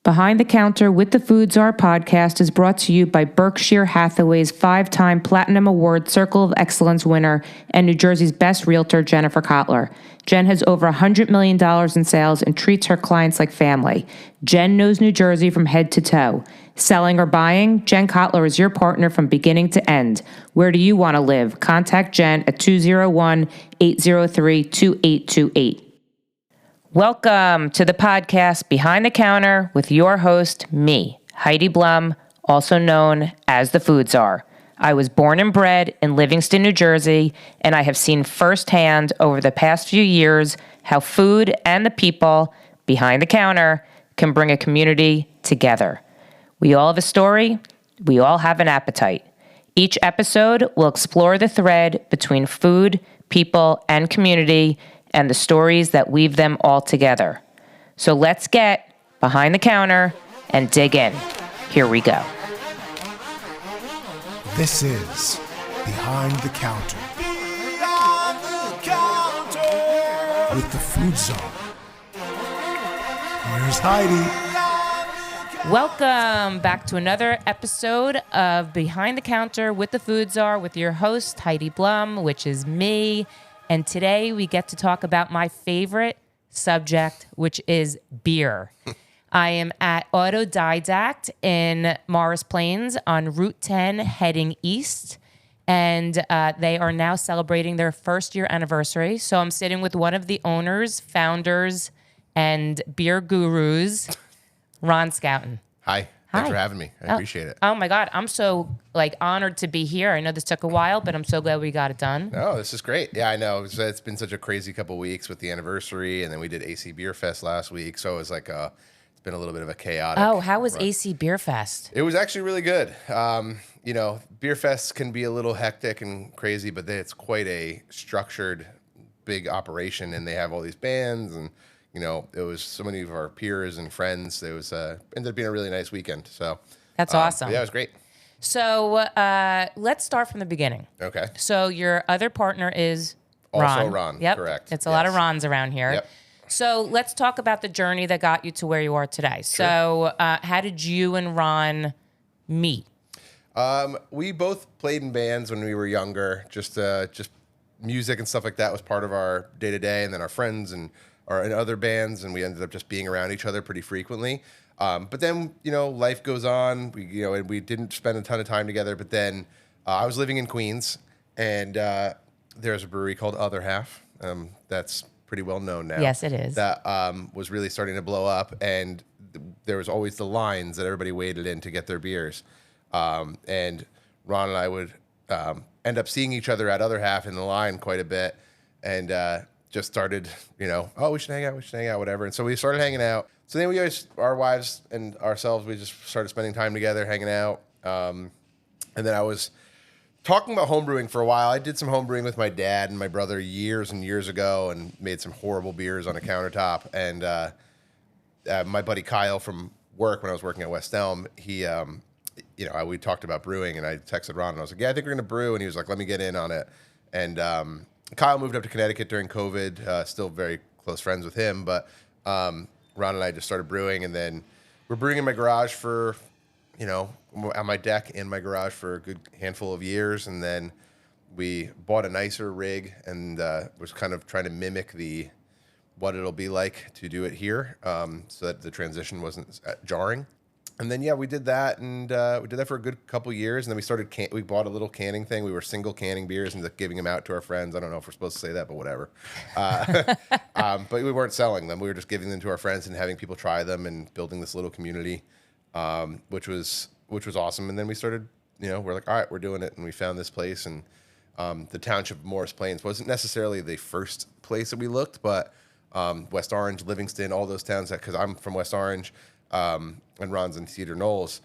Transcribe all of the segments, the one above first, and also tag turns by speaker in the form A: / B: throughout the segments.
A: Behind the Counter with the Foods.Our podcast is brought to you by Berkshire Hathaway's 5-time Platinum Award Circle of Excellence winner and New Jersey's best realtor, Jennifer Kotler. Jen has over $100 million in sales and treats her clients like family. Jen knows New Jersey from head to toe. Selling or buying? Jen Kotler is your partner from beginning to end. Where do you want to live? Contact Jen at 201-803-2828. Welcome to the podcast Behind the Counter with your host, me, Heidi Blum, also known as the Foods.Our. I was born and bred in Livingston, New Jersey, and I have seen firsthand over the past few years how food and the people behind the counter can bring a community together. We all have a story. We all have an appetite. Each episode will explore the thread between food, people, and community and the stories that weave them all together. So let's get behind the counter and dig in. Here we go.
B: This is Behind the Counter.
C: Beyond the counter.
B: With the Foods.Our. Here's Heidi.
A: Welcome back to another episode of Behind the Counter with the Foods.Our with your host, Heidi Blum, which is me. And today we get to talk about my favorite subject, which is beer. I am at Autodidact in Morris Plains on Route 10 heading east. And they are now celebrating their first year anniversary. So I'm sitting with one of the owners, founders, and beer gurus, Ron Scouten.
D: Hi. Thanks for having me. I appreciate it.
A: Oh my God, I'm so honored to be here. I know this took a while, but I'm so glad we got it done.
D: No, this is great. Yeah, I know. It's been such a crazy couple weeks with the anniversary, and then we did AC Beer Fest last week, so it was it's been a little bit of a chaotic.
A: Oh, how was
D: run.
A: AC Beer Fest?
D: It was actually really good. Beer fests can be a little hectic and crazy, but it's quite a structured, big operation, and they have all these bands and. It was so many of our peers and friends. It was ended up being a really nice weekend. So
A: that's awesome.
D: Yeah, it was great.
A: So let's start from the beginning.
D: Okay.
A: So your other partner is Ron.
D: Also Ron.
A: Yep.
D: Correct.
A: It's a lot of Rons around here.
D: Yep.
A: So let's talk about the journey that got you to where you are today.
D: Sure.
A: So how did you and Ron meet?
D: We both played in bands when we were younger. Just music and stuff like that was part of our day to day, and then our friends and in other bands, and we ended up just being around each other pretty frequently. But then, life goes on. And we didn't spend a ton of time together. But then I was living in Queens, and there's a brewery called Other Half. That's pretty well known now.
A: Yes, it is.
D: That was really starting to blow up, and there was always the lines that everybody waited in to get their beers. And Ron and I would end up seeing each other at Other Half in the line quite a bit, and just started, we should hang out, whatever. And so we started hanging out. So then our wives and ourselves, we just started spending time together, hanging out. And then I was talking about homebrewing for a while. I did some homebrewing with my dad and my brother years and years ago and made some horrible beers on a countertop. And my buddy Kyle from work, when I was working at West Elm, he, we talked about brewing, and I texted Ron, and I was like, yeah, I think we're going to brew. And he was like, let me get in on it. And Kyle moved up to Connecticut during COVID, still very close friends with him, but Ron and I just started brewing, and then we're brewing in my garage for, on my deck in my garage for a good handful of years, and then we bought a nicer rig and was kind of trying to mimic what it'll be like to do it here, so that the transition wasn't jarring. And then, we did that, and we did that for a good couple years, and then we started, we bought a little canning thing. We were single canning beers and giving them out to our friends. I don't know if we're supposed to say that, but whatever. But we weren't selling them. We were just giving them to our friends and having people try them and building this little community, which was awesome. And then we started, we're like, all right, we're doing it. And we found this place, and the township of Morris Plains wasn't necessarily the first place that we looked, but West Orange, Livingston, all those towns, because I'm from West Orange, and Ron's in Cedar Knolls,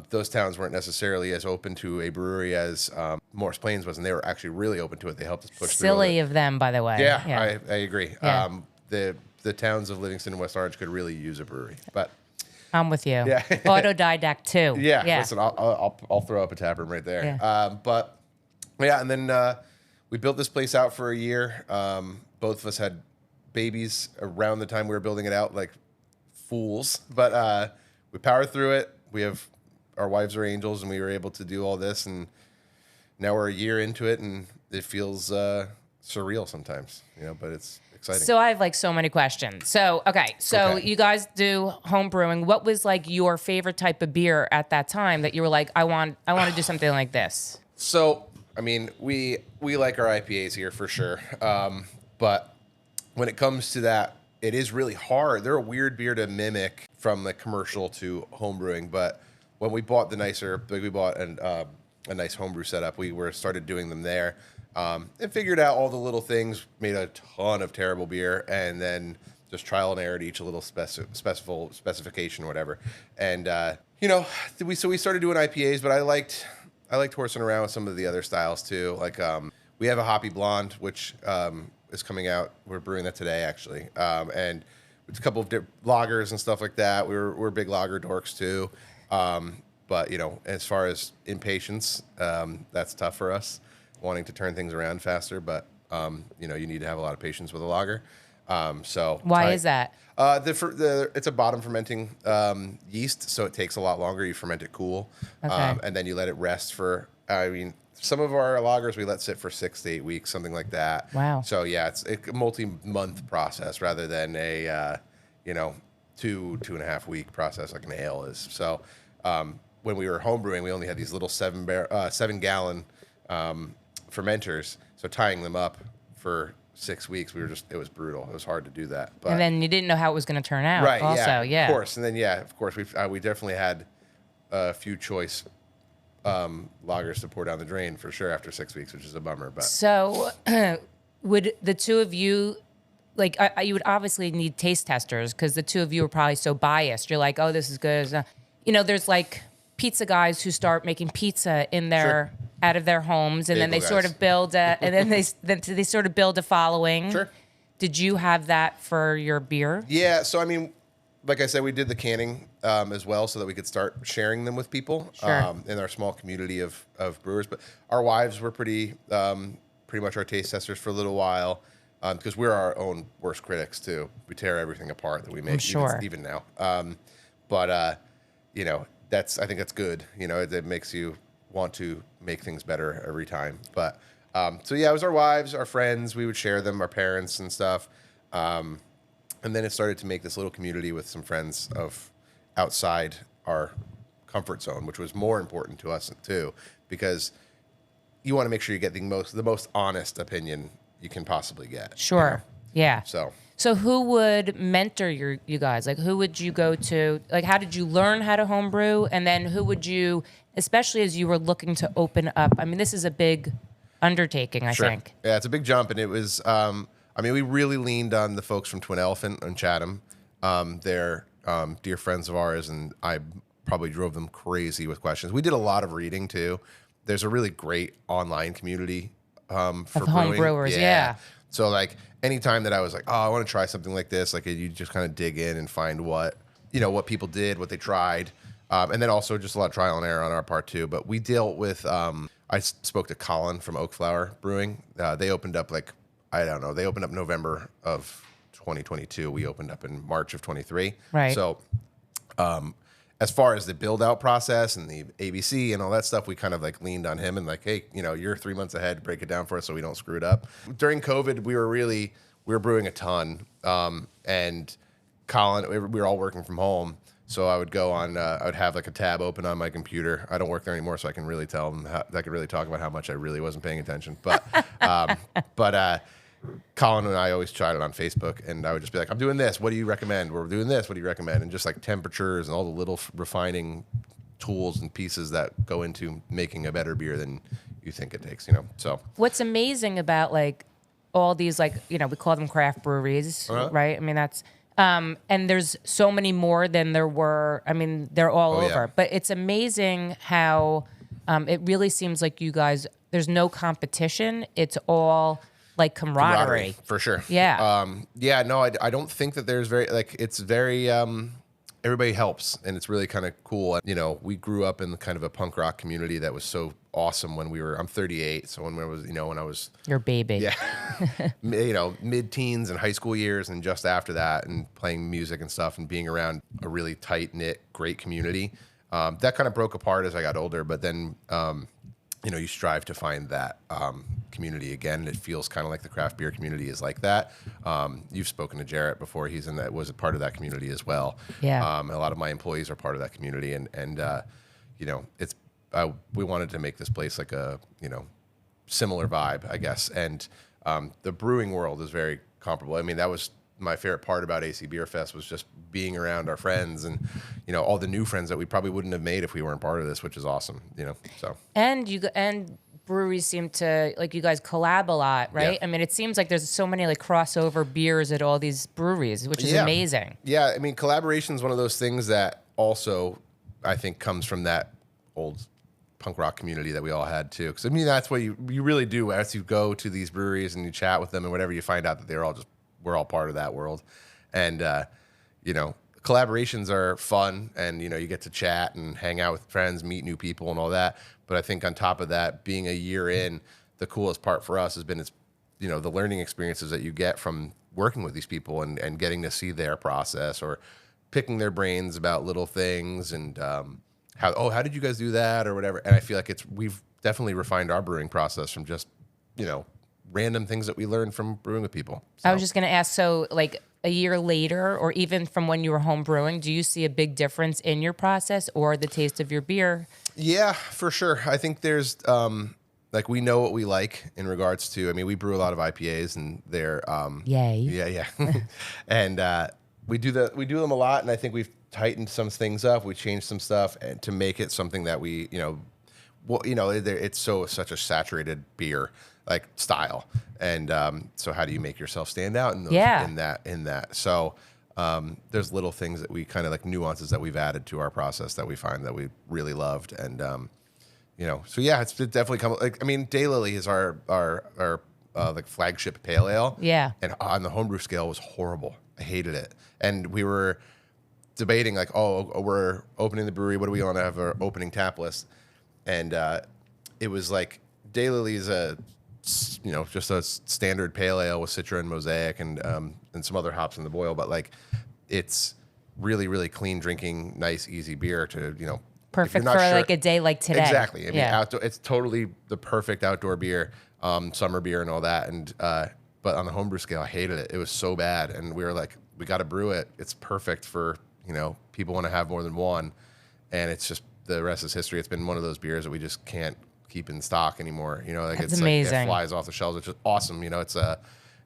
D: those towns weren't necessarily as open to a brewery as Morris Plains was, and they were actually really open to it. They helped us push through.
A: Silly of them, by the way.
D: Yeah. I agree.
A: Yeah.
D: The towns of Livingston and West Orange could really use a brewery, but
A: I'm with you.
D: Yeah.
A: Autodidact too.
D: Yeah. Listen, I'll throw up a taproom right there.
A: Yeah.
D: And then we built this place out for a year. Both of us had babies around the time we were building it out, like fools. But we powered through it. Our wives are angels, and we were able to do all this, and now we're a year into it, and it feels surreal sometimes, but it's exciting.
A: So I have like so many questions. So, okay. You guys do home brewing. What was like your favorite type of beer at that time that you were like, I want to do something like this?
D: So, I mean, we like our IPAs here for sure. But when it comes to that, it is really hard. They're a weird beer to mimic from the commercial to home brewing. But when we bought we bought a nice homebrew setup, we started doing them there. And figured out all the little things, made a ton of terrible beer, and then just trial and error each a little specification, whatever. And we started doing IPAs, but I liked horsing around with some of the other styles too. Like we have a hoppy blonde, which is coming out. We're brewing that today, actually, and it's a couple of lagers and stuff like that. We're big lager dorks too, but as far as impatience, that's tough for us. Wanting to turn things around faster, but you need to have a lot of patience with a lager. So
A: why is that?
D: It's a bottom fermenting yeast, so it takes a lot longer. You ferment it cool, and then you let it rest for. I mean, some of our lagers we let sit for 6 to 8 weeks, something like that.
A: Wow.
D: So yeah, it's a multi-month process rather than a 2.5 week process like an ale is. So when we were homebrewing, we only had these little 7 gallon fermenters, so tying them up for 6 weeks, it was brutal. It was hard to do that. But,
A: and then you didn't know how it was going to turn out.
D: Right.
A: Also,
D: yeah. Of course. And then of course we definitely had a few choice lagers to pour down the drain for sure after 6 weeks, which is a bummer. But
A: so would the two of you you would obviously need taste testers because the two of you are probably so biased. You're like, oh, this is good. There's like pizza guys who start making pizza in their out of their homes, and then they sort of build they sort of build a following.
D: Sure.
A: Did you have that for your beer?
D: Yeah. So I mean, like I said, we did the canning as well, so that we could start sharing them with people in our small community of brewers. But our wives were pretty much our taste testers for a little while because we're our own worst critics too. We tear everything apart that we make, even now. I think that's good. It makes you want to make things better every time. But it was our wives, our friends. We would share them, our parents and stuff. And then it started to make this little community with some friends of outside our comfort zone, which was more important to us too, because you want to make sure you get the most honest opinion you can possibly get.
A: Sure. Yeah.
D: So
A: who would mentor you guys? Like, who would you go to? Like, how did you learn how to homebrew? And then who would you, especially as you were looking to open up? I mean, this is a big undertaking, I think.
D: Yeah, it's a big jump. And it was, we really leaned on the folks from Twin Elephant and Chatham. They're dear friends of ours, and I probably drove them crazy with questions. We did a lot of reading, too. There's a really great online community for brewing.
A: Home brewers, yeah.
D: So, like, anytime that I was like, oh, I want to try something like this, like, you just kind of dig in and find what people did, what they tried. And then also just a lot of trial and error on our part, too. But we dealt with, I spoke to Colin from Oak Flower Brewing. They opened up, they opened up November of 2022. We opened up in March of 23.
A: Right.
D: So, as far as the build out process and the ABC and all that stuff, we kind of leaned on him and hey, you're 3 months ahead, break it down for us so we don't screw it up. During COVID, we were brewing a ton. And Colin, we were all working from home. So I would go on, I would have a tab open on my computer. I don't work there anymore, so I can really tell them, I could really talk about how much I really wasn't paying attention. But, Colin and I always tried it on Facebook, and I would just be like, I'm doing this. What do you recommend? We're doing this. What do you recommend? And just temperatures and all the little refining tools and pieces that go into making a better beer than you think it takes, So
A: what's amazing about all these, we call them craft breweries, right? I mean, that's, and there's so many more than there were. I mean, they're all over. Yeah. But it's amazing how it really seems like you guys, there's no competition. It's all camaraderie.
D: For sure.
A: Yeah.
D: No, I don't think that there's it's very, everybody helps, and it's really kind of cool. You know, we grew up in kind of a punk rock community that was so awesome when I'm 38, so when I was
A: Your baby.
D: yeah, mid-teens and high school years, and just after that, and playing music and stuff, and being around a really tight-knit, great community. That kind of broke apart as I got older, but then, you strive to find that community again, and it feels kind of like the craft beer community is like that. You've spoken to Jarrett before; was a part of that community as well.
A: Yeah.
D: A lot of my employees are part of that community, and we wanted to make this place like a similar vibe, I guess. And the brewing world is very comparable. I mean, that was my favorite part about AC Beer Fest, was just being around our friends and all the new friends that we probably wouldn't have made if we weren't part of this, which is awesome. So
A: And breweries seem to, like, you guys collab a lot, right?
D: Yeah.
A: I mean, it seems like there's so many like crossover beers at all these breweries, which is amazing.
D: Yeah, I mean, collaboration is one of those things that also I think comes from that old punk rock community that we all had too. Because I mean, that's what you really do as you go to these breweries and you chat with them and whatever. You find out that we're all part of that world, and collaborations are fun, and you get to chat and hang out with friends, meet new people, and all that. But I think on top of that, being a year in, the coolest part for us has been the learning experiences that you get from working with these people and getting to see their process or picking their brains about little things and how did you guys do that or whatever. And I feel like we've definitely refined our brewing process from just random things that we learned from brewing with people. So.
A: I was just going to ask, so like a year later, or even from when you were home brewing, do you see a big difference in your process or the taste of your beer?
D: Yeah, for sure. I think there's we know what we like in regards to. I mean, we brew a lot of IPAs, and they're
A: yay.
D: Yeah, and we do them a lot, and I think we've tightened some things up. We changed some stuff and to make it something that we it's such a saturated beer like style, and so how do you make yourself stand out in that? So there's little things that we kind of like nuances that we've added to our process that we find that we really loved, and so yeah, it's definitely come. Like, I mean, Daylily is our like flagship pale ale, and on the homebrew scale was horrible. I hated it, and we were debating like, we're opening the brewery. What do we want to have our opening tap list? And it was like Daylily is just a standard pale ale with Citra and Mosaic and some other hops in the boil, but like it's really, really clean drinking, nice, easy beer to
A: perfect for like a day like today.
D: Exactly. I mean, outdoor, it's totally the perfect outdoor beer, summer beer and all that. And but on the homebrew scale, I hated it. It was so bad, and we were like, we got to brew it. It's perfect for people want to have more than one, and it's just the rest is history. It's been one of those beers that we just can't keep in stock anymore.
A: That's
D: it's
A: amazing.
D: Like it flies off the shelves, which is awesome. It's a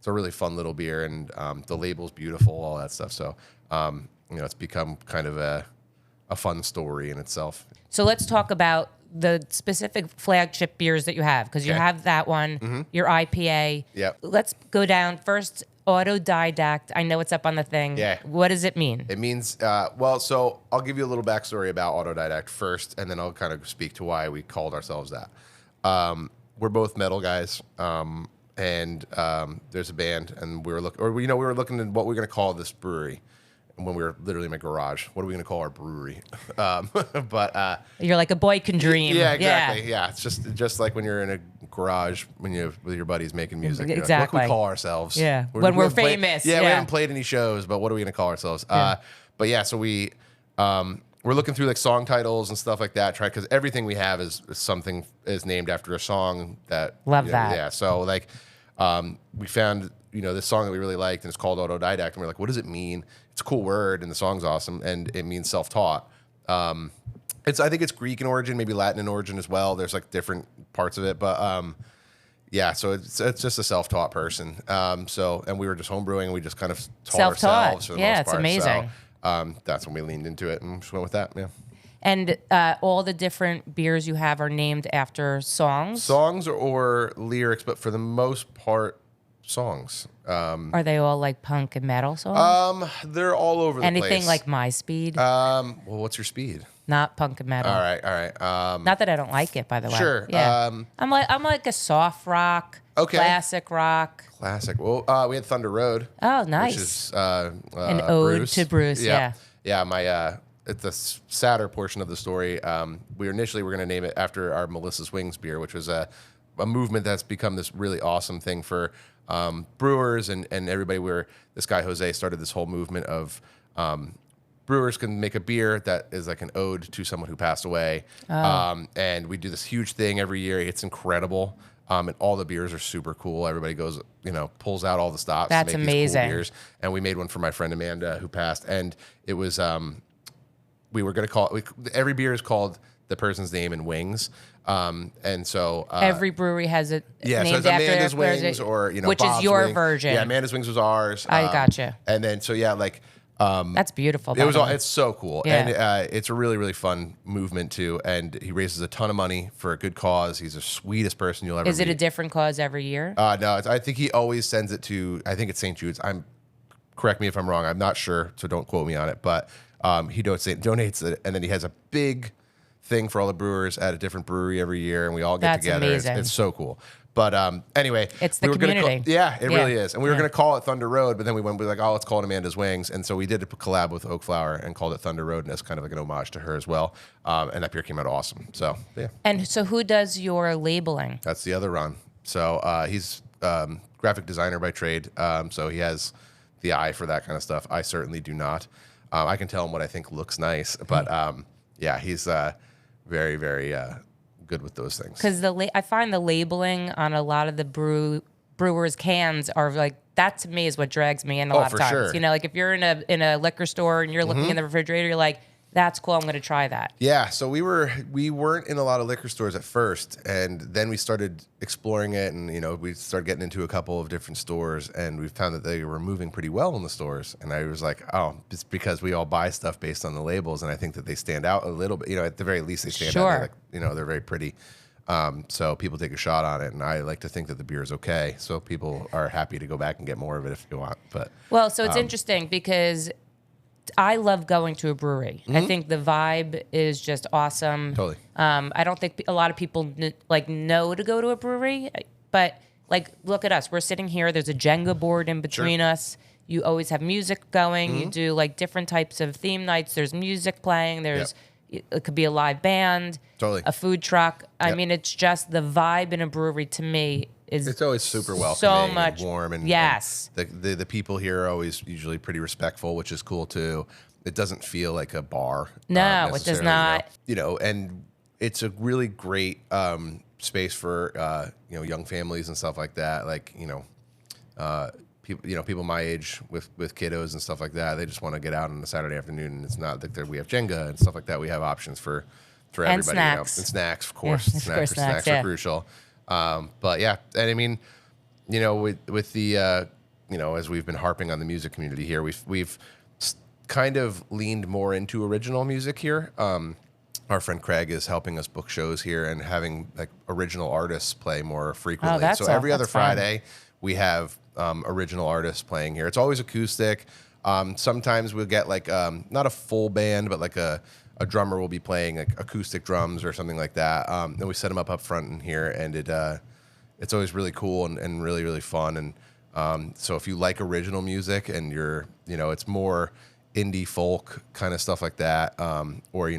D: really fun little beer, and the label's beautiful, all that stuff. So it's become kind of a fun story in itself.
A: So let's talk about the specific flagship beers that you have, because you have that one, your IPA.
D: Yep.
A: Let's go down first. Autodidact. I know it's up on the thing.
D: Yeah.
A: What does it mean?
D: It means, so I'll give you a little backstory about Autodidact first, and then I'll kind of speak to why we called ourselves that. We're both metal guys, and there's a band, and we were looking at what we're going to call this brewery. And when we were literally in my garage, what are we going to call our brewery? But
A: you're like a boy can dream.
D: Yeah, exactly. Yeah, it's just like when you're in a garage with your buddies making music. You're
A: Exactly.
D: like, what can we call ourselves?
A: Yeah,
D: We
A: we're
D: haven't played-
A: famous.
D: we haven't played any shows, but what are we going to call ourselves? But yeah, so we're looking through like song titles and stuff like that, because everything we have is something is named after a song that.
A: Love that.
D: Yeah, so like we found this song that we really liked, and it's called Autodidact, and we're like, what does it mean? It's a cool word, and the song's awesome, and it means self-taught. I think it's Greek in origin, maybe Latin in origin as well. There's like different parts of it, but so it's just a self-taught person. And we were just homebrewing, and we just kind of taught ourselves for the most part.
A: It's amazing.
D: So that's when we leaned into it and just went with that. Yeah.
A: And all the different beers you have are named after songs?
D: Or lyrics, but for the most part, songs.
A: Are they all like punk and metal songs?
D: They're all over the place.
A: Anything like My Speed?
D: Well, what's your speed?
A: Not punk and metal.
D: All right.
A: Not that I don't like it, by the way.
D: Sure.
A: Yeah. I'm like a soft rock, classic rock.
D: Classic. Well, we had Thunder Road.
A: Oh, nice.
D: Which is
A: an ode
D: Bruce.
A: to Bruce. Yeah.
D: Yeah, my it's the sadder portion of the story. We initially were going to name it after our Melissa's Wings beer, which was a movement that's become this really awesome thing for brewers and everybody. Where this guy Jose started this whole movement of brewers can make a beer that is like an ode to someone who passed away. And we do this huge thing every year. It's incredible. And all the beers are super cool. Everybody goes, pulls out all the stops.
A: That's
D: to make
A: amazing.
D: These cool beers. And we made one for my friend Amanda who passed. And it was, we were going to call it, every beer is called the person's name in wings. And so
A: every brewery has it
D: yeah,
A: named
D: so it's
A: after
D: Amanda's
A: their-
D: Wings or
A: which
D: Bob's
A: is your
D: Wings.
A: version.
D: Yeah, Amanda's Wings was ours.
A: I gotcha.
D: And then so yeah, like
A: That's beautiful.
D: it was
A: by the way.
D: it's so cool.
A: Yeah.
D: And it's a really, really fun movement too. And he raises a ton of money for a good cause. He's the sweetest person you'll ever
A: Is it
D: meet.
A: a different cause every year?
D: No, I think he always sends it to, I think it's St. Jude's. Correct me if I'm wrong. I'm not sure, so don't quote me on it. But he donates it, and then he has a big thing for all the brewers at a different brewery every year, and we all get
A: That's
D: together.
A: amazing.
D: It's so cool. But anyway,
A: It's the
D: we were gonna
A: community.
D: it really is. And we were
A: Yeah.
D: going to call it Thunder Road, but then we were like, oh, let's call it Amanda's Wings. And so we did a collab with Oak Flower and called it Thunder Road, and that's kind of like an homage to her as well. And that beer came out awesome. So yeah,
A: And so who does your labeling?
D: that's the other Ron. So he's graphic designer by trade, so he has the eye for that kind of stuff. I certainly do not. I can tell him what I think looks nice, but yeah, he's very, very good with those things.
A: Because I find the labeling on a lot of the brewers cans are like, that to me is what drags me in a lot
D: for
A: of times.
D: sure.
A: Like if you're in a liquor store and you're looking in the refrigerator, you're like, that's cool, I'm going to try that.
D: Yeah, so we weren't in a lot of liquor stores at first, and then we started exploring it, and we started getting into a couple of different stores, and we found that they were moving pretty well in the stores. And I was like, oh, it's because we all buy stuff based on the labels, and I think that they stand out a little bit. At the very least, they stand
A: Sure.
D: out. They're very pretty. So people take a shot on it, and I like to think that the beer is okay. So people are happy to go back and get more of it if you want. But
A: Well, so it's interesting because I love going to a brewery. I think the vibe is just awesome.
D: Totally.
A: I don't think a lot of people know to go to a brewery, but look at us. We're sitting here. There's a Jenga board in between us. You always have music going. You do different types of theme nights. There's music playing. There's it could be a live band,
D: Totally.
A: a food truck. I
D: Yep.
A: mean, it's just the vibe in a brewery to me is
D: It's always super welcoming,
A: much
D: and warm, and
A: yes.
D: and the people here are always usually pretty respectful, which is cool too. It doesn't feel like a bar.
A: No, it does
D: necessarily,
A: not.
D: And it's a really great space for young families and stuff like that. People my age with kiddos and stuff like that. They just want to get out on a Saturday afternoon, and it's not that we have Jenga and stuff like that. We have options for everybody.
A: snacks.
D: And snacks, of course.
A: Yeah, of course, snacks,
D: are
A: yeah.
D: crucial. But yeah, and I mean, with the as we've been harping on the music community here, we've kind of leaned more into original music here. Our friend Craig is helping us book shows here and having original artists play more frequently.
A: Oh, that's
D: so every other
A: that's fun.
D: Friday we have original artists playing here. It's always acoustic. Sometimes we'll get not a full band, but a drummer will be playing acoustic drums or something like that. Then we set them up front in here, and it's always really cool and really, really fun. And so if you like original music and you're, it's more indie folk kind of stuff like that, or,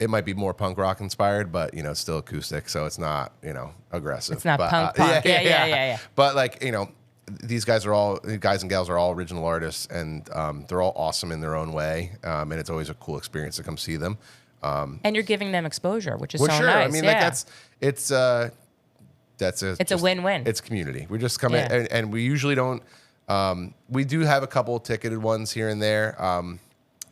D: it might be more punk rock inspired, but, it's still acoustic. So it's not, aggressive.
A: It's not
D: but,
A: punk. Yeah.
D: But these guys and gals are all original artists, and they're all awesome in their own way. And it's always a cool experience to come see them.
A: And you're giving them exposure, which is
D: Well,
A: so
D: sure.
A: nice.
D: I mean,
A: yeah.
D: it's a
A: win-win.
D: It's community. We just come in,
A: Yeah.
D: and we usually don't. We do have a couple of ticketed ones here and there.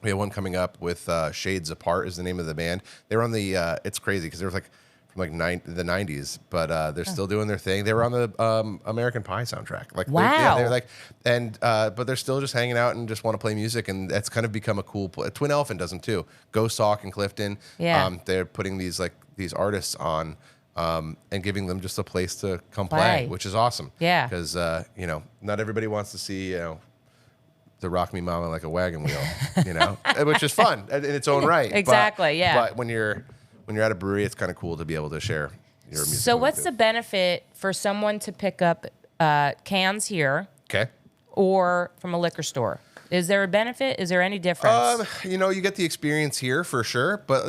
D: We have one coming up with Shades Apart is the name of the band. They were on the. It's crazy because they were from the 90s, but they're still doing their thing. They were on the American Pie soundtrack.
A: Wow.
D: But they're still just hanging out and just want to play music, and that's kind of become a cool. Twin Elephant doesn't too. Ghost Hawk and Clifton.
A: Yeah.
D: They're putting these artists on. And giving them just a place to come play, which is awesome.
A: Yeah.
D: Because, not everybody wants to see, the Rock Me Mama like a wagon wheel, which is fun in its own right.
A: Exactly, yeah.
D: But when you're at a brewery, it's kind of cool to be able to share your music.
A: So what's the benefit for someone to pick up cans here
D: Okay.
A: or from a liquor store? Is there a benefit? Is there any difference?
D: You get the experience here for sure, but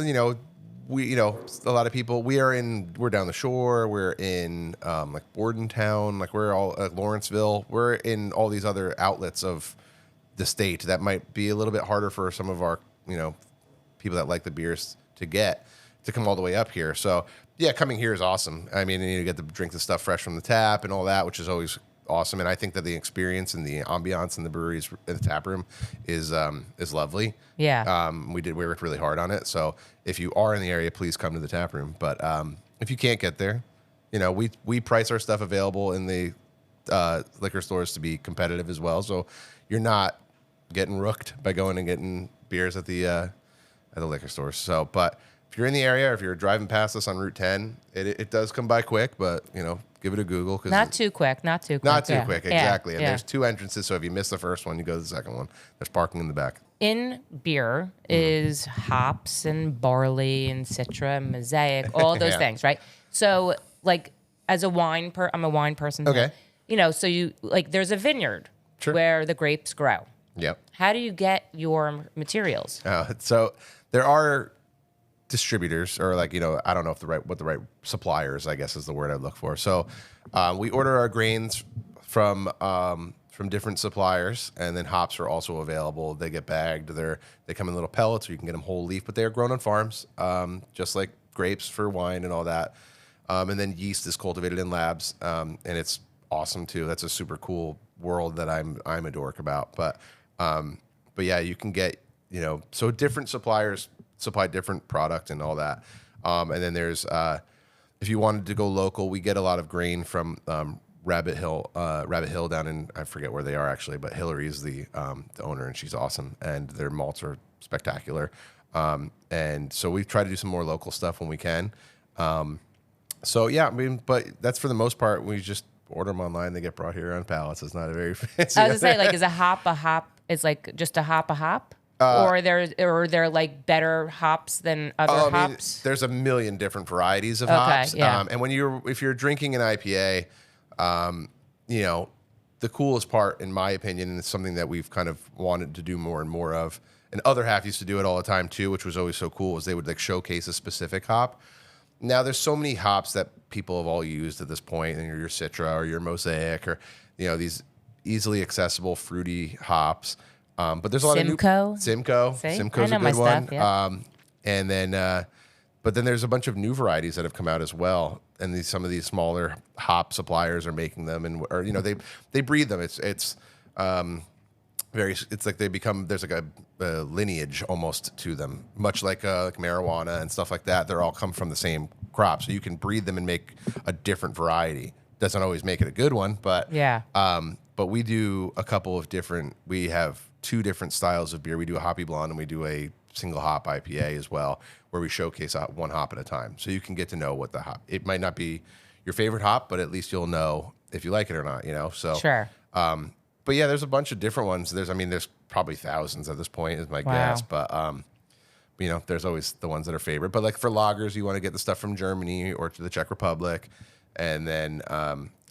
D: we, a lot of people, we're down the shore, we're in like Bordentown, like we're all Lawrenceville, we're in all these other outlets of the state that might be a little bit harder for some of our, people that like the beers to come all the way up here. So yeah, coming here is awesome. I mean, you get to drink the stuff fresh from the tap and all that, which is always awesome. And I think that the experience and the ambiance in the breweries in the tap room is lovely.
A: Yeah.
D: We worked really hard on it. So if you are in the area, please come to the tap room. But if you can't get there, we price our stuff available in the liquor stores to be competitive as well. So you're not getting rooked by going and getting beers at the liquor stores. So, but if you're in the area, or if you're driving past us on Route 10, it does come by quick, but give it a Google.
A: Not too quick.
D: Not too quick, exactly. And there's 2 entrances, so if you miss the first one, you go to the second one. There's parking in the back.
A: In beer is hops and barley and citra and mosaic, all those things, right? So, like, as a I'm a wine person.
D: Okay.
A: So there's a vineyard
D: Sure.
A: where the grapes grow.
D: Yep.
A: How do you get your materials?
D: So there are distributors, or I don't know if what the right suppliers, I guess, is the word I'd look for. So we order our grains from different suppliers, and then hops are also available. They get bagged. They come in little pellets, or you can get them whole leaf, but they are grown on farms, just like grapes for wine and all that. And then yeast is cultivated in labs, and it's awesome too. That's a super cool world that I'm a dork about. But yeah, you can get so different suppliers supply different product and all that. And then there's if you wanted to go local, we get a lot of grain from Rabbit Hill down in, I forget where they are actually, but Hillary's the owner, and she's awesome, and their malts are spectacular. And so we try to do some more local stuff when we can. So yeah, I mean, but that's for the most part, we just order them online. They get brought here on pallets. It's not a very fancy.
A: I was gonna say, is a hop? It's like just a hop? Or they're like better hops than other hops?
D: There's a million different varieties of hops.
A: Yeah.
D: And if you're drinking an IPA, the coolest part, in my opinion, and it's something that we've kind of wanted to do more and more of, and other half used to do it all the time too, which was always so cool, is they would showcase a specific hop. Now there's so many hops that people have all used at this point, and your Citra or your Mosaic, or these easily accessible fruity hops. But there's a lot of Simcoe's a good one.
A: Stuff, yeah.
D: And then, but then there's a bunch of new varieties that have come out as well, and some of these smaller hop suppliers are making them, or they breed them. It's like they become, there's like a lineage almost to them, much like marijuana and stuff like that. They're all come from the same crop, so you can breed them and make a different variety. Doesn't always make it a good one, but
A: yeah.
D: But we do a couple of different. We have 2 different styles of beer. We do a hoppy blonde, and we do a single hop IPA as well, where we showcase one hop at a time, so you can get to know what the hop. It might not be your favorite hop, but at least you'll know if you like it or not. So
A: sure.
D: But yeah, there's a bunch of different ones. There's probably thousands at this point, is my guess. But there's always the ones that are favorite. But like for lagers, you want to get the stuff from Germany or to the Czech Republic, and then.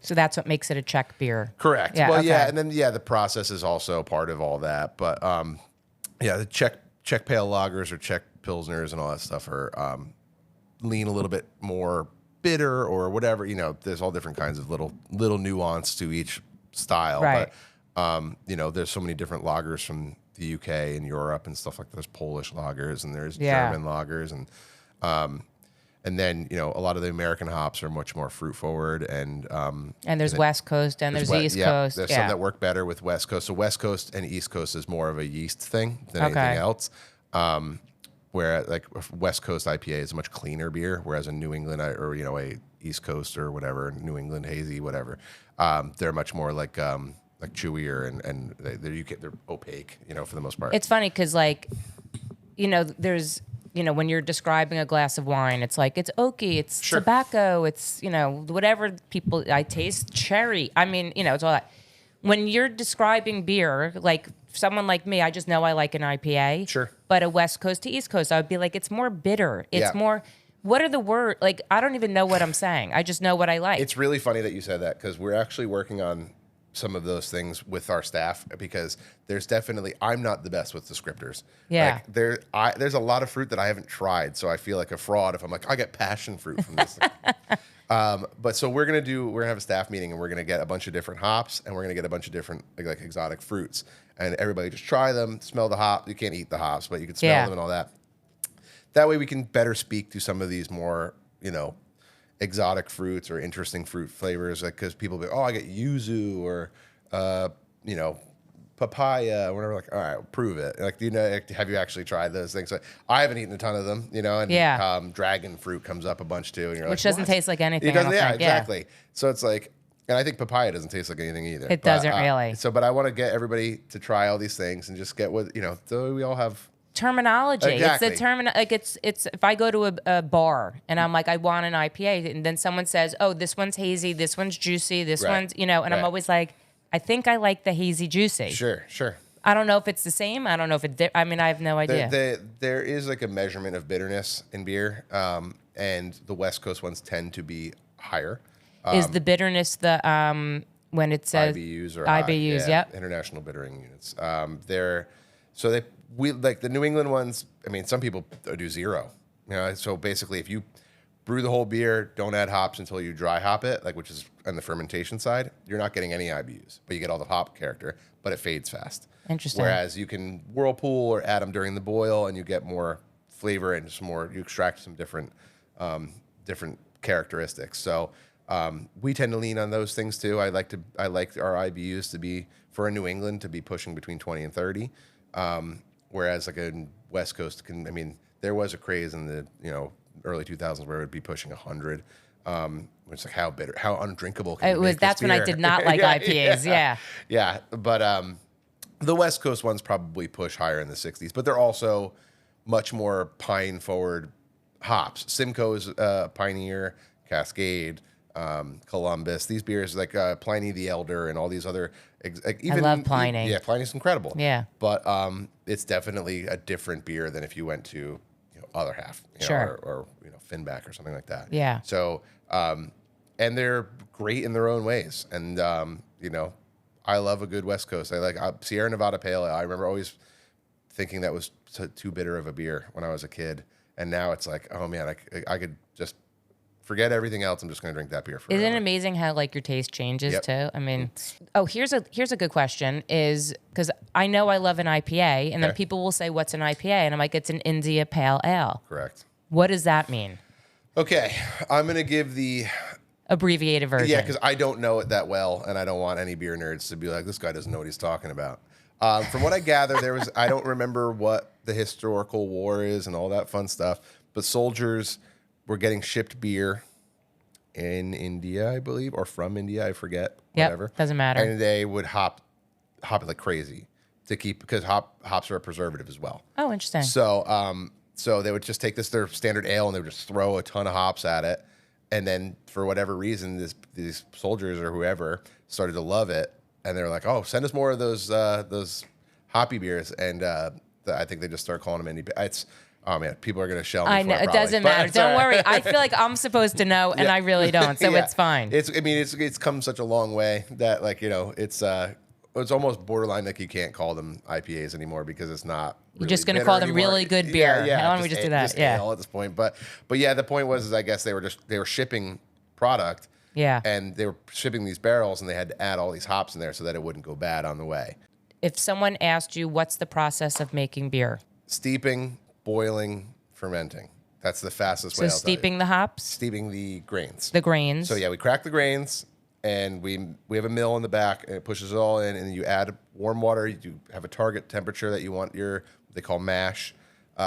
A: So that's what makes it a Czech beer.
D: Correct.
A: Yeah,
D: well,
A: okay.
D: yeah, and then the process is also part of all that. But the Czech pale lagers or Czech pilsners and all that stuff are lean a little bit more bitter or whatever. There's all different kinds of little nuance to each style.
A: Right.
D: But there's so many different lagers from the UK and Europe and stuff like that. There's Polish lagers and there's German lagers and then a lot of the American hops are much more fruit forward and
A: there's West Coast and there's East Coast.
D: There's some that work better with West Coast. So West Coast and East Coast is more of a yeast thing than anything else. Where like West Coast IPA is a much cleaner beer, whereas a New England or a East Coast or whatever, New England hazy, whatever, they're much more like chewier and they're opaque, for the most part.
A: It's funny because there's. When you're describing a glass of wine, it's like, it's oaky, it's tobacco, it's, whatever I taste cherry. I mean, it's all that. When you're describing beer, like someone like me, I just know I like an IPA.
D: Sure.
A: But a West Coast to East Coast, I would be like, it's more bitter. It's more, what are the words? Like, I don't even know what I'm saying. I just know what I like.
D: It's really funny that you said that because we're actually working on some of those things with our staff because there's definitely I'm not the best with descriptors.
A: Yeah.
D: Like there's a lot of fruit that I haven't tried, so I feel like a fraud if I'm like I get passion fruit from this. But so we're gonna have a staff meeting and we're gonna get a bunch of different hops and we're gonna get a bunch of different like exotic fruits and everybody just try them, smell the hop. You can't eat the hops, but you can smell them and all that. That way we can better speak to some of these more, exotic fruits or interesting fruit flavors. Like, because people be, oh, I get yuzu or, papaya or whatever. Like, all right, prove it. Like, have you actually tried those things? Like, I haven't eaten a ton of them, and dragon fruit comes up a bunch too. And you're
A: Which
D: like,
A: doesn't taste like anything.
D: It doesn't, exactly. So it's like, and I think papaya doesn't taste like anything either.
A: It doesn't really.
D: So, but I want to get everybody to try all these things and just get what, so we all have
A: terminology.
D: Exactly.
A: It's the like it's if I go to a bar and I'm like, I want an IPA, and then someone says, oh, this one's hazy, this one's juicy, this one's, and I'm always like, I think I like the hazy juicy.
D: Sure.
A: I don't know if it's the same. I don't know if it. I have no idea.
D: There is like a measurement of bitterness in beer, and the West Coast ones tend to be higher.
A: Is the bitterness the when it says
D: IBUs or
A: IBUs? Yep.
D: International bittering units. We like the New England ones. I mean, some people do 0. So basically, if you brew the whole beer, don't add hops until you dry hop it, which is on the fermentation side, you're not getting any IBUs, but you get all the hop character, but it fades fast.
A: Interesting.
D: Whereas you can whirlpool or add them during the boil, and you get more flavor and you extract some different characteristics. So we tend to lean on those things too. I like our IBUs to be for a New England to be pushing between 20 and 30. Whereas like a West Coast there was a craze in the early 2000s where it would be pushing 100. It's like how bitter, how undrinkable can you make
A: that's
D: this
A: when
D: beer?
A: I did not like IPAs.
D: Yeah. But the West Coast ones probably push higher in the 60s, but they're also much more pine forward hops. Simcoe's Pioneer, Cascade, Columbus. These beers like Pliny the Elder and all these other. I
A: love Pliny.
D: Yeah, Pliny's incredible.
A: Yeah.
D: But it's definitely a different beer than if you went to other half, or Finback or something like that.
A: Yeah.
D: So and they're great in their own ways, and I love a good West Coast. I like Sierra Nevada Pale Ale. I remember always thinking that was too bitter of a beer when I was a kid, and now it's like, oh man, I could just forget everything else. I'm just going to drink that beer forever.
A: Isn't it amazing how your taste changes
D: Yep.
A: too? I mean, here's a good question is because I know I love an IPA, and then people will say, "What's an IPA?" And I'm like, "It's an India Pale Ale."
D: Correct.
A: What does that mean?
D: Okay, I'm going to give the
A: abbreviated version.
D: Yeah, because I don't know it that well, and I don't want any beer nerds to be like, this guy doesn't know what he's talking about. From what I gather, I don't remember what the historical war is and all that fun stuff, but soldiers were getting shipped beer in India, I believe, or from India, I forget, whatever.
A: Doesn't matter.
D: And they would hop it like crazy to keep, because hops are a preservative as well.
A: Oh, interesting.
D: So they would just take their standard ale, and they would just throw a ton of hops at it. And then for whatever reason, these soldiers or whoever started to love it, and they were like, "Oh, send us more of those hoppy beers." And I think they just started calling them indie. Oh man, people are gonna shell me.
A: I know it doesn't matter. Don't worry. I feel like I'm supposed to know, and I really don't, so it's fine.
D: It's come such a long way that it's almost borderline like you can't call them IPAs anymore because it's not.
A: You're just going to call them really good beer. Why don't we just do that?
D: Just ale at this point. But yeah, the point was I guess they were shipping product.
A: Yeah.
D: And they were shipping these barrels, and they had to add all these hops in there so that it wouldn't go bad on the way.
A: If someone asked you, what's the process of making beer?
D: Steeping, boiling, fermenting. That's the fastest way.
A: So steeping the hops?
D: Steeping the grains.
A: The grains.
D: So yeah, we crack the grains, and we have a mill in the back, and it pushes it all in, and you add warm water. You have a target temperature that you want they call mash. You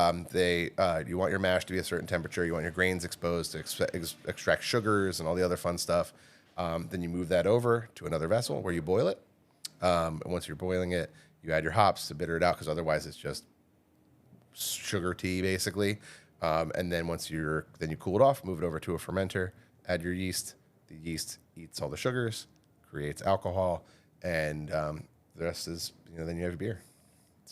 D: want your mash to be a certain temperature. You want your grains exposed to extract sugars and all the other fun stuff. Then you move that over to another vessel where you boil it. And once you're boiling it, you add your hops to bitter it out, because otherwise it's just sugar tea basically. And then you cool it off, move it over to a fermenter, add your yeast. The yeast eats all the sugars, creates alcohol, and the rest is then you have beer.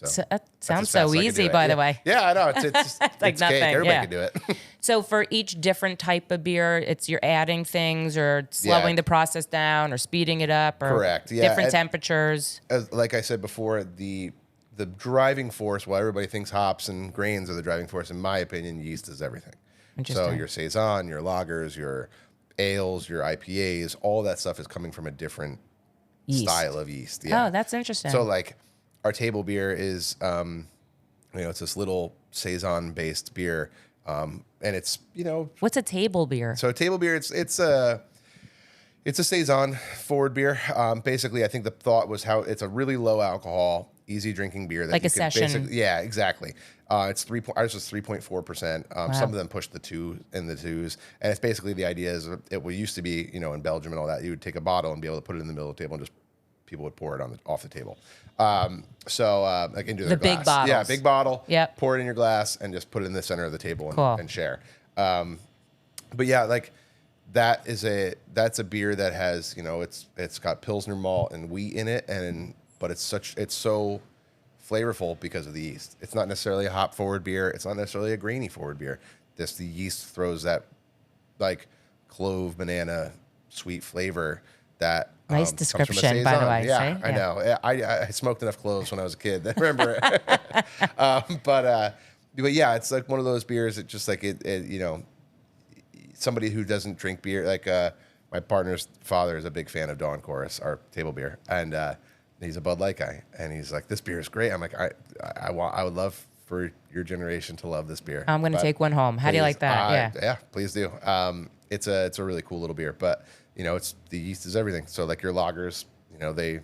A: So, that
D: that's
A: sounds
D: as fast
A: so
D: as I can
A: easy,
D: do it.
A: by
D: Yeah.
A: the way.
D: Yeah, I know. It's
A: like
D: it's
A: nothing,
D: cake. Everybody
A: yeah.
D: can do it.
A: So for each different type of beer, it's you're adding things or slowing the process down or speeding it up or
D: Correct, yeah,
A: different
D: and-
A: temperatures.
D: Like I said before, the driving force, while everybody thinks hops and grains are the driving force, in my opinion, yeast is everything. So
A: Interesting.
D: your saison, your lagers, your ales, your IPAs, all that stuff is coming from a different
A: Yeast.
D: style of yeast. Yeah.
A: Oh, that's interesting.
D: So like our table beer is, it's this little saison-based beer, and it's
A: What's a table beer?
D: so a table beer. It's a saison forward beer. Basically, I think the thought was how it's a really low alcohol, easy drinking beer that
A: Like
D: you
A: a
D: can
A: session.
D: basically. Yeah, exactly. It's ours was 3.4%. Some of them pushed the 2 in the 2s, and it's basically the idea is it used to be in Belgium and all that, you would take a bottle and be able to put it in the middle of the table and just people would pour it off the table. Like into their
A: The big
D: glass.
A: bottles.
D: Yeah, big bottle.
A: Yep.
D: Pour it in your glass and just put it in the center of the table and,
A: Cool.
D: and share. But yeah, like that's a beer that has it's got Pilsner malt and wheat in it, but it's so flavorful because of the yeast. It's not necessarily a hop forward beer. It's not necessarily a grainy forward beer. The yeast throws that like clove, banana, sweet flavor that
A: Nice
D: comes from a
A: description, by the
D: saison.
A: way.
D: Yeah,
A: See?
D: I know. I smoked enough cloves when I was a kid. I remember it. But yeah, it's like one of those beers that just like somebody who doesn't drink beer, like my partner's father is a big fan of Dawn Chorus, our table beer, and he's a Bud Light guy, and he's like, this beer is great. I'm like, I would love for your generation to love this beer.
A: I'm going to take one home. How do you like that?
D: Yeah, please do. It's a really cool little beer, but it's the yeast is everything. So like your lagers, they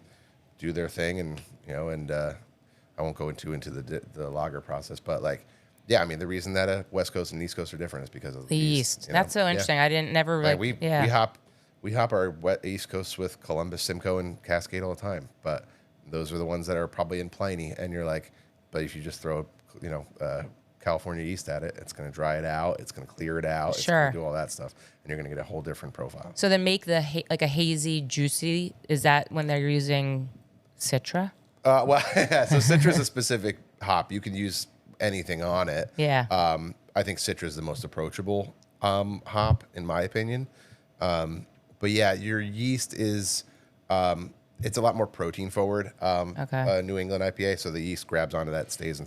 D: do their thing, and I won't go into the lager process, but like. Yeah, I mean the reason that West Coast and East Coast are different is because of
A: The yeast. That's so interesting. I didn't never really.
D: Like we hop our wet East Coast with Columbus, Simcoe, and Cascade all the time. But those are the ones that are probably in Pliny, and you're like, but if you just throw California yeast at it, it's going to dry it out, it's going to clear it out, it's going to do all that stuff, and you're going to get a whole different profile.
A: So they make like a hazy, juicy. Is that when they're using Citra?
D: Well, so Citra is a specific hop. You can use anything on it.
A: Yeah.
D: I think Citra is the most approachable hop, in my opinion. But yeah, your yeast is it's a lot more protein forward. New England IPA, so the yeast grabs onto that, stays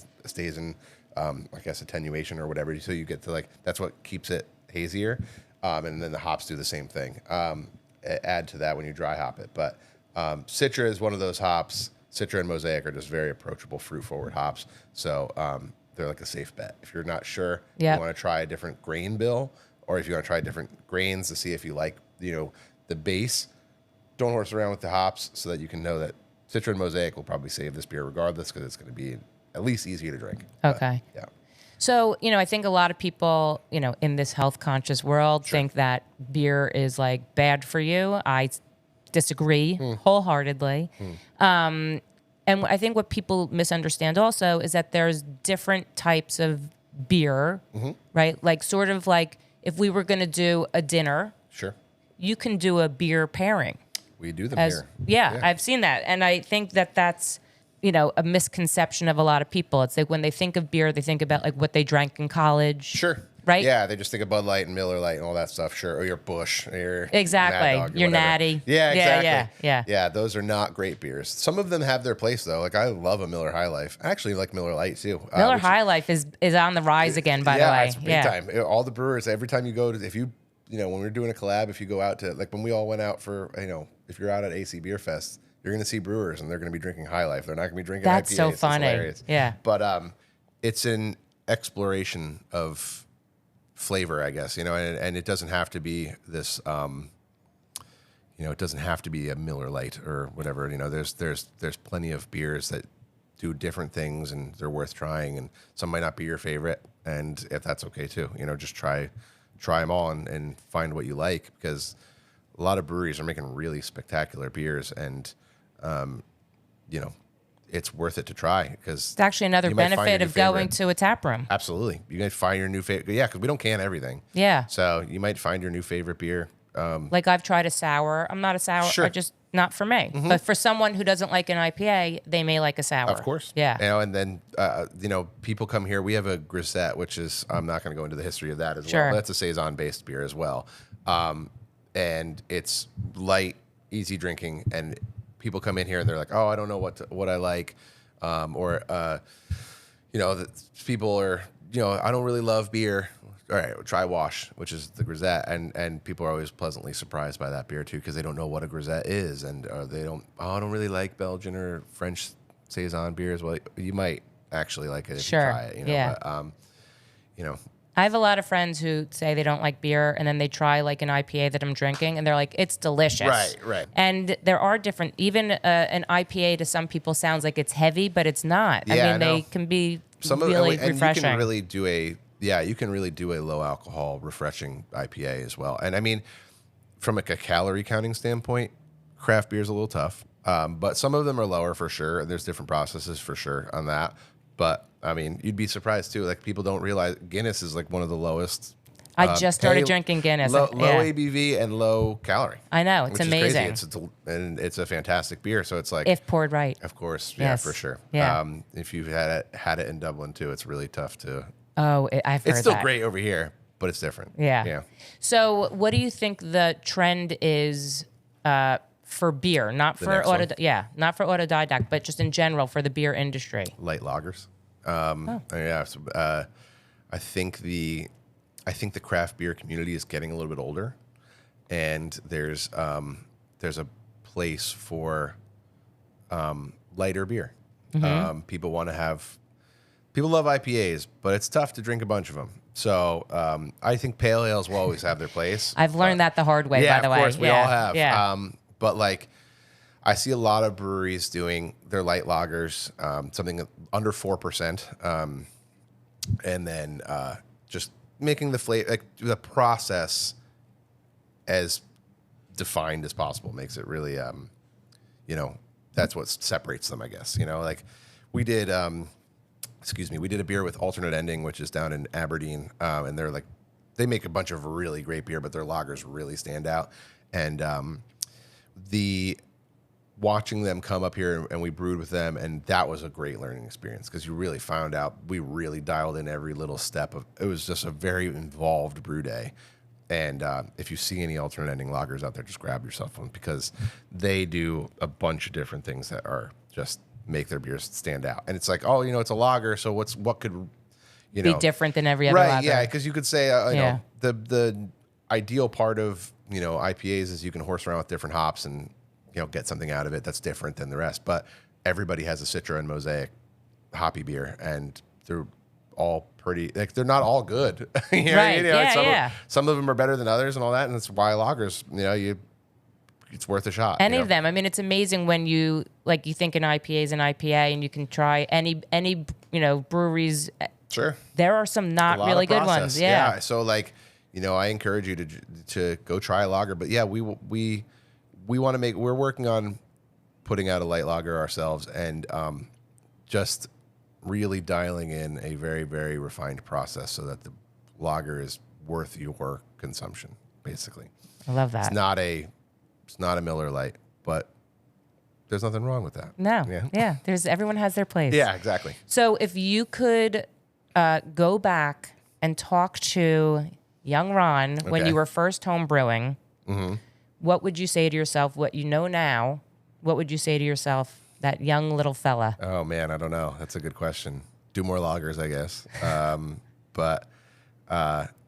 D: in I guess attenuation or whatever. So you get to that's what keeps it hazier. And then the hops do the same thing. Add to that when you dry hop it. But Citra is one of those hops. Citra and Mosaic are just very approachable fruit forward hops. So they're like a safe bet. If you're not sure, you want to try a different grain bill, or if you want to try different grains to see if you like, the base, don't horse around with the hops so that you can know that Citra and Mosaic will probably save this beer regardless because it's going to be at least easier to drink.
A: Okay.
D: But, yeah.
A: So, I think a lot of people, in this health conscious world think that beer is like bad for you. I disagree wholeheartedly. And I think what people misunderstand also is that there's different types of beer, right? Like sort of like if we were going to do a dinner,
D: Sure.
A: you can do a beer pairing.
D: We do them
A: As,
D: here.
A: yeah, I've seen that. And I think that that's, a misconception of a lot of people. It's like when they think of beer, they think about like what they drank in college.
D: Sure.
A: Right?
D: Yeah, they just think of Bud Light and Miller Light and all that stuff. Sure. Or your Busch. Or your
A: Exactly.
D: Mad Dog or
A: Your
D: whatever.
A: Natty.
D: Yeah, exactly.
A: Yeah.
D: Yeah, those are not great beers. Some of them have their place, though. Like, I love a Miller High Life. I actually like Miller Light, too.
A: Miller High Life is on the rise again, by the way.
D: It's big time. All the brewers, every time you go to, if you, when we're doing a collab, if you go out to, like when we all went out for, if you're out at AC Beer Fest, you're going to see brewers and they're going to be drinking High Life. They're not going to be drinking
A: That's
D: IPAs.
A: so
D: It's
A: funny.
D: hilarious.
A: Yeah.
D: But it's an exploration of flavor, I guess, and it doesn't have to be this, it doesn't have to be a Miller Lite or whatever. There's plenty of beers that do different things and they're worth trying, and some might not be your favorite, and if that's okay too, just try them all and find what you like, because a lot of breweries are making really spectacular beers, and it's worth it to try, because
A: It's actually another benefit of going to a tap room.
D: Absolutely. You might find your new favorite. Yeah, because we don't can everything.
A: Yeah.
D: So you might find your new favorite beer.
A: Like I've tried a sour. I'm not a sour.
D: Sure.
A: I just not for me. But for someone who doesn't like an IPA, they may like a sour.
D: Of course.
A: Yeah.
D: And then, people come here. We have a grisette, which is, I'm not going to go into the history of that as
A: Sure.
D: well. That's a Saison-based beer as well. And it's light, easy drinking. And people come in here and they're like, oh, I don't know what I like. People are, I don't really love beer. All right, try Wash, which is the grisette, and people are always pleasantly surprised by that beer too because they don't know what a grisette is, and they don't. Oh, I don't really like Belgian or French saison beers. Well, you might actually like it if
A: Sure.
D: you try it.
A: Yeah.
D: But,
A: I have a lot of friends who say they don't like beer, and then they try like an IPA that I'm drinking, and they're like, it's delicious.
D: Right.
A: And there are different, even an IPA to some people sounds like it's heavy, but it's not.
D: Yeah,
A: I
D: I
A: mean,
D: know.
A: they can be
D: and
A: refreshing.
D: You can really do a low alcohol, refreshing IPA as well. And I mean, from a calorie counting standpoint, craft beer is a little tough, but some of them are lower for sure, and there's different processes for sure on that. But I mean, you'd be surprised too. Like people don't realize Guinness is like one of the lowest.
A: I just started drinking Guinness.
D: Low ABV and low calorie.
A: I know, it's
D: which
A: amazing.
D: Is crazy. It's a fantastic beer. So it's like
A: If poured right.
D: Of course,
A: Yes.
D: for sure.
A: Yeah.
D: If you've had it in Dublin too, it's really tough to.
A: Oh, I've heard
D: It's still
A: that.
D: great over here, but it's different.
A: Yeah. So, what do you think the trend is for beer? Not for
D: next one?
A: not for Autodidact, but just in general for the beer industry.
D: Light lagers. Yeah. So, I think the craft beer community is getting a little bit older, and there's a place for lighter beer. People want to have. People love IPAs, but it's tough to drink a bunch of them. So I think pale ales will always have their place.
A: I've learned that the hard way, by the way.
D: Yeah, of course, we all have.
A: Yeah.
D: But like, I see a lot of breweries doing their light lagers, something under 4%, and then just making the flavor, like the process as defined as possible makes it really, that's what separates them, I guess. Like we did. We did a beer with Alternate Ending, which is down in Aberdeen, and they make a bunch of really great beer, but their lagers really stand out. And watching them come up here and we brewed with them, and that was a great learning experience because you really found out we really dialed in every little step of it. Was just a very involved brew day. And if you see any Alternate Ending lagers out there, just grab yourself one because they do a bunch of different things that are just make their beers stand out. And it's like, it's a lager, so what could
A: be different than every other lager?
D: Right, yeah, because you could say, the ideal part of, IPAs is you can horse around with different hops and, get something out of it that's different than the rest. But everybody has a Citra and Mosaic hoppy beer, and they're all pretty, like, they're not all good.
A: Right,
D: some of them are better than others and all that, and that's why lagers, it's worth a shot.
A: Any of them. I mean, it's amazing when you think an IPA is an IPA, and you can try any breweries.
D: Sure.
A: There are some not really good ones. Yeah.
D: So I encourage you to go try a lager. But yeah, we want to we're working on putting out a light lager ourselves, and just really dialing in a very, very refined process so that the lager is worth your consumption, basically.
A: I love that.
D: It's not a Miller Lite, but there's nothing wrong with that.
A: No. Yeah. Everyone has their place.
D: Yeah, exactly.
A: So if you could go back and talk to young Ron when you were first home brewing, what would you say to yourself? What you know now, what would you say to yourself, that young little fella?
D: Oh man, I don't know. That's a good question. Do more lagers, I guess. But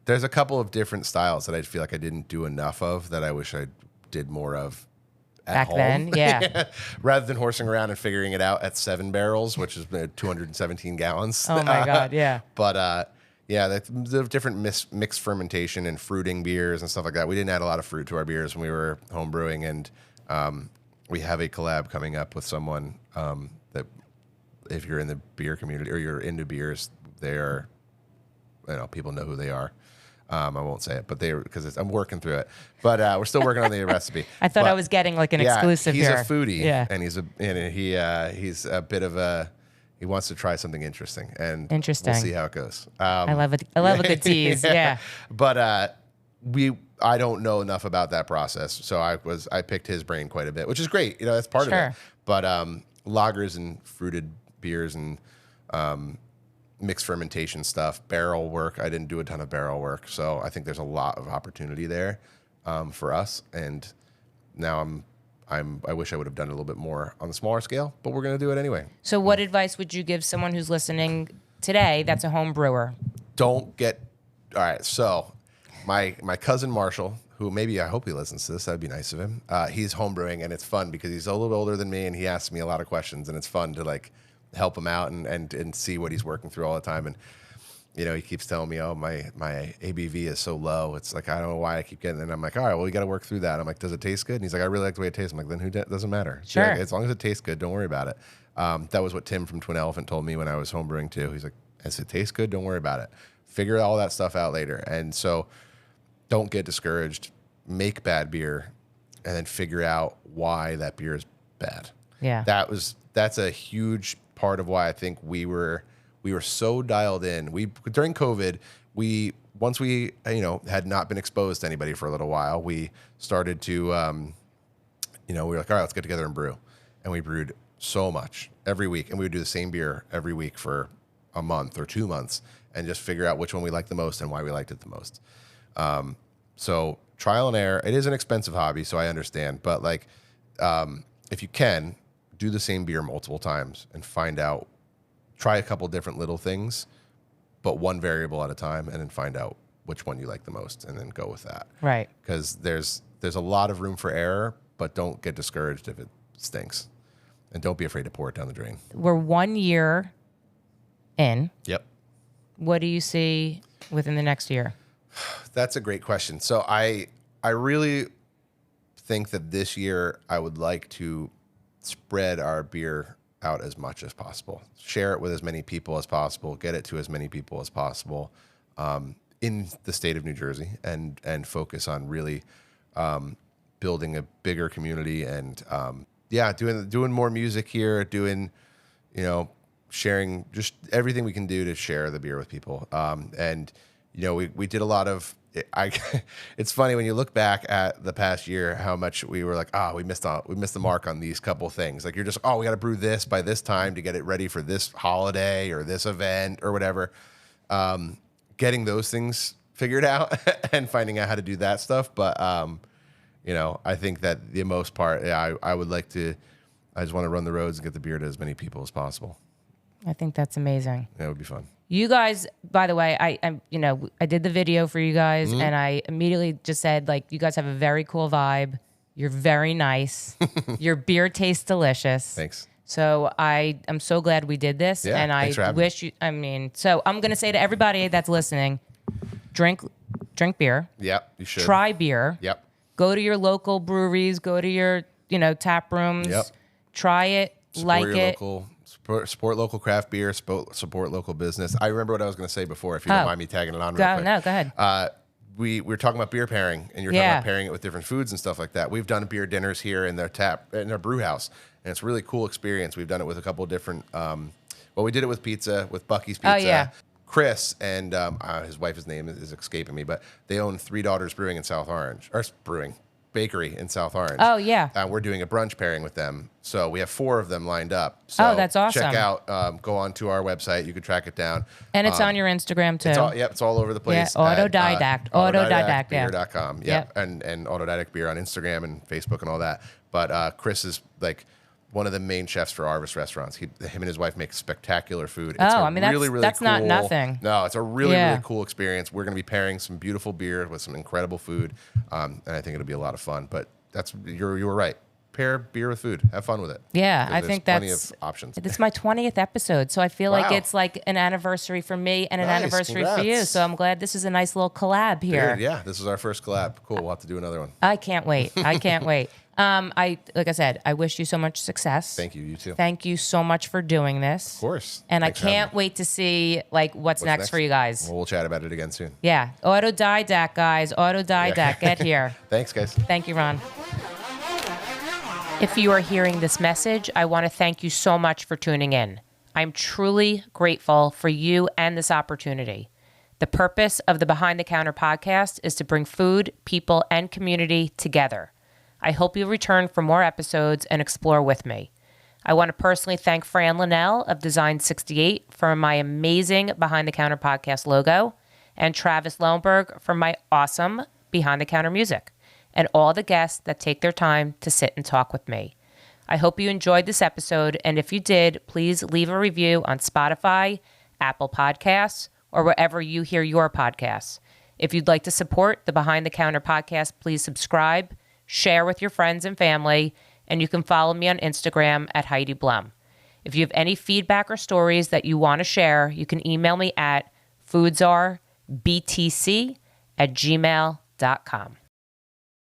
D: there's a couple of different styles that I feel like I didn't do enough of that I wish I did more of at
A: Back
D: home.
A: then, yeah.
D: Rather than horsing around and figuring it out at 7 barrels, which is 217 gallons.
A: Oh my God, yeah.
D: But the different mixed fermentation and fruiting beers and stuff like that. We didn't add a lot of fruit to our beers when we were home brewing, and we have a collab coming up with someone that, if you're in the beer community or you're into beers, they are, people know who they are. I won't say it, but I'm working through it. But we're still working on the recipe.
A: I thought I was getting like an exclusive
D: he's
A: here.
D: a foodie,
A: yeah.
D: and he's a bit of a. He wants to try something interesting, and we'll see how it goes.
A: I love it. I love a good tease. Yeah.
D: But I don't know enough about that process, so I picked his brain quite a bit, which is great. That's part of it. But lagers and fruited beers and mixed fermentation stuff, barrel work. I didn't do a ton of barrel work, so I think there's a lot of opportunity there for us. And now I wish I would have done it a little bit more on the smaller scale, but we're going to do it anyway.
A: So what advice would you give someone who's listening today that's a home brewer?
D: All right, so my cousin Marshall, who I hope he listens to this, that'd be nice of him. He's homebrewing, and it's fun because he's a little older than me, and he asks me a lot of questions, and it's fun to like help him out and see what he's working through all the time. And he keeps telling me, oh, my ABV is so low. It's like, I don't know why I keep getting it. And I'm like, all right, well, we got to work through that. I'm like, does it taste good? And he's like, I really like the way it tastes. I'm like, then doesn't matter.
A: Sure.
D: Like, as long as it tastes good, don't worry about it. That was what Tim from Twin Elephant told me when I was homebrewing too. He's like, as it tastes good, don't worry about it. Figure all that stuff out later. And so don't get discouraged. Make bad beer and then figure out why that beer is bad.
A: Yeah.
D: That's a huge part of why I think we were so dialed in. During COVID, once we had not been exposed to anybody for a little while, we started to we were like, all right, let's get together and brew. And we brewed so much every week, and we would do the same beer every week for a month or 2 months and just figure out which one we liked the most and why we liked it the most. So trial and error. It is an expensive hobby, so I understand, but like if you can, do the same beer multiple times and try a couple different little things, but one variable at a time, and then find out which one you like the most and then go with that.
A: Right.
D: Because there's a lot of room for error, but don't get discouraged if it stinks. And don't be afraid to pour it down the drain.
A: We're 1 year in.
D: Yep.
A: What do you see within the next year?
D: That's a great question. So I really think that this year I would like to spread our beer out as much as possible. Share it with as many people as possible. Get it to as many people as possible in the state of New Jersey, and focus on really building a bigger community and doing more music here, sharing just everything we can do to share the beer with people. We did a lot of. It's funny when you look back at the past year how much we were like, we missed the mark on these couple things. Like, you're just, we got to brew this by this time to get it ready for this holiday or this event or whatever. Getting those things figured out and finding out how to do that stuff. But I think that the most part, I would like to. I just want to run the roads and get the beer to as many people as possible.
A: I think that's amazing.
D: Yeah, it would be fun.
A: You guys, by the way, I did the video for you guys, and I immediately just said, like, you guys have a very cool vibe. You're very nice. Your beer tastes delicious.
D: Thanks.
A: So I'm so glad we did this, and I wish you. So I'm gonna say to everybody that's listening, drink beer.
D: Yep, you should.
A: Try beer.
D: Yep.
A: Go to your local breweries. Go to your tap rooms.
D: Yep.
A: Try it.
D: Support local craft beer, support local business. I remember what I was going to say before, if you don't mind me tagging it on real quick.
A: No, go ahead.
D: We were talking about beer pairing, and you're talking about pairing it with different foods and stuff like that. We've done beer dinners here in their brew house, and it's a really cool experience. We've done it with a couple of different, we did it with pizza, with Bucky's Pizza.
A: Oh, yeah.
D: Chris and his wife, his name is escaping me, but they own Three Daughters Brewing in South Orange, or brewing. Bakery in South Orange.
A: Oh, yeah.
D: We're doing a brunch pairing with them. So we have 4 of them lined up. So
A: that's awesome.
D: Check out, go on to our website. You can track it down.
A: And it's on your Instagram, too.
D: It's all over the place.
A: Yeah, Autodidact.
D: Autodidactbeer.com.
A: Yep.
D: And Autodidact Beer on Instagram and Facebook and all that. But Chris is like one of the main chefs for Arvis restaurants. Him and his wife make spectacular food. It's
A: that's
D: cool,
A: not nothing.
D: No, it's a really cool experience. We're going to be pairing some beautiful beer with some incredible food, and I think it'll be a lot of fun. But you were right. Pair beer with food. Have fun with it.
A: Yeah, I think that's
D: plenty of options.
A: It's my 20th episode, so I feel like it's like an anniversary for me and an anniversary for you. So I'm glad this is a nice little collab here.
D: Dude, yeah, this is our first collab. Cool. We'll have to do another one.
A: I can't wait. Like I said, I wish you so much success.
D: Thank you. You too.
A: Thank you so much for doing this.
D: Of course.
A: And I can't wait to see what's next for you guys.
D: Well, we'll chat about it again soon.
A: Yeah. Autodidact, guys. Autodidact. Get here.
D: Thanks, guys.
A: Thank you, Ron. If you are hearing this message, I want to thank you so much for tuning in. I'm truly grateful for you and this opportunity. The purpose of the Behind the Counter podcast is to bring food, people, and community together. I hope you'll return for more episodes and explore with me. I want to personally thank Fran Linnell of Design 68 for my amazing Behind the Counter podcast logo, and Travis Lohenberg for my awesome Behind the Counter music, and all the guests that take their time to sit and talk with me. I hope you enjoyed this episode, and if you did, please leave a review on Spotify, Apple Podcasts, or wherever you hear your podcasts. If you'd like to support the Behind the Counter podcast, please subscribe, share with your friends and family, and you can follow me on Instagram at Heidi Blum. If you have any feedback or stories that you want to share, you can email me at foodsarbtc@gmail.com.